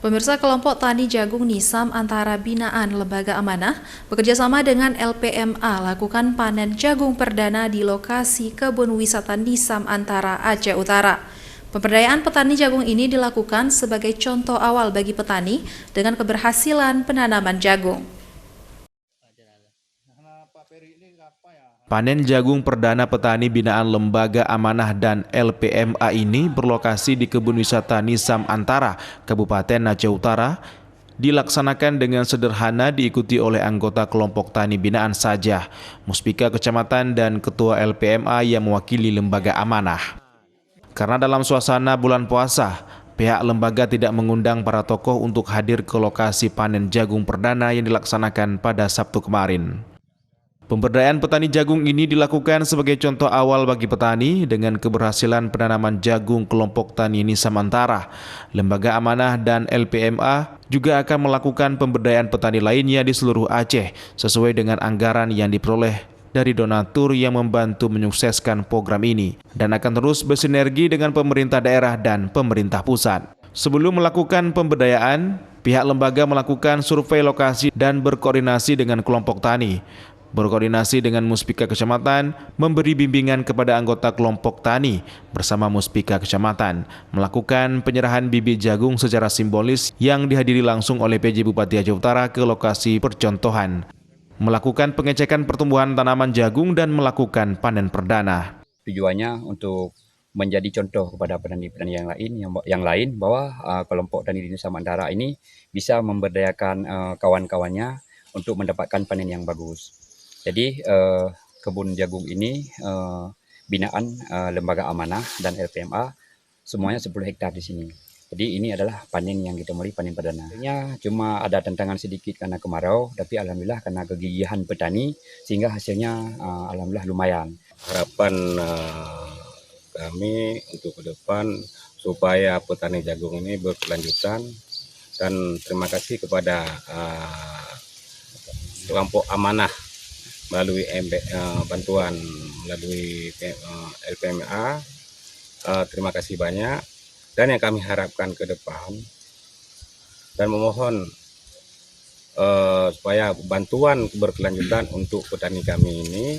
Pemirsa, kelompok tani jagung Nisam antara binaan Lembaga Amanah bekerjasama dengan LPMA lakukan panen jagung perdana di lokasi kebun wisata Nisam antara Aceh Utara. Pemberdayaan petani jagung ini dilakukan sebagai contoh awal bagi petani dengan keberhasilan penanaman jagung. Panen jagung perdana petani binaan Lembaga Amanah dan LPMA ini berlokasi di kebun wisata Nisam Antara, Kabupaten Aceh Utara, dilaksanakan dengan sederhana diikuti oleh anggota kelompok tani binaan saja, Muspika Kecamatan dan Ketua LPMA yang mewakili Lembaga Amanah. Karena dalam suasana bulan puasa, pihak lembaga tidak mengundang para tokoh untuk hadir ke lokasi panen jagung perdana yang dilaksanakan pada Sabtu kemarin. Pemberdayaan petani jagung ini dilakukan sebagai contoh awal bagi petani dengan keberhasilan penanaman jagung kelompok tani Nisam Antara. Lembaga Amanah dan LPMA juga akan melakukan pemberdayaan petani lainnya di seluruh Aceh sesuai dengan anggaran yang diperoleh dari donatur yang membantu menyukseskan program ini dan akan terus bersinergi dengan pemerintah daerah dan pemerintah pusat. Sebelum melakukan pemberdayaan, pihak lembaga melakukan survei lokasi dan berkoordinasi dengan kelompok tani. Berkoordinasi dengan Muspika Kecamatan, memberi bimbingan kepada anggota kelompok tani bersama Muspika Kecamatan, melakukan penyerahan bibit jagung secara simbolis yang dihadiri langsung oleh PJ Bupati Aceh Utara ke lokasi percontohan, melakukan pengecekan pertumbuhan tanaman jagung dan melakukan panen perdana. Tujuannya untuk menjadi contoh kepada petani-petani yang lain bahwa kelompok tani di Nisam Antara ini bisa memberdayakan kawan-kawannya untuk mendapatkan panen yang bagus. Jadi kebun jagung ini binaan Lembaga Amanah dan LPMA semuanya 10 hektar di sini. Jadi ini adalah panen yang kita mulai panen perdana. Cuma ada tantangan sedikit karena kemarau, tapi alhamdulillah karena kegigihan petani sehingga hasilnya alhamdulillah lumayan. Harapan kami untuk ke depan supaya petani jagung ini berkelanjutan, dan terima kasih kepada kelompok Amanah melalui bantuan melalui LPMA. Terima kasih banyak, dan yang kami harapkan ke depan dan memohon supaya bantuan berkelanjutan untuk petani kami ini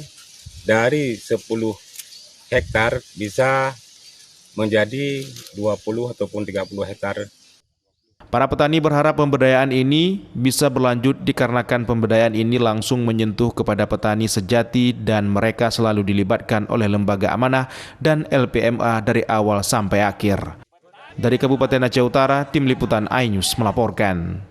dari 10 hektar bisa menjadi 20 ataupun 30 hektar. Para petani berharap pemberdayaan ini bisa berlanjut dikarenakan pemberdayaan ini langsung menyentuh kepada petani sejati dan mereka selalu dilibatkan oleh Lembaga Amanah dan LPMA dari awal sampai akhir. Dari Kabupaten Aceh Utara, Tim Liputan iNews melaporkan.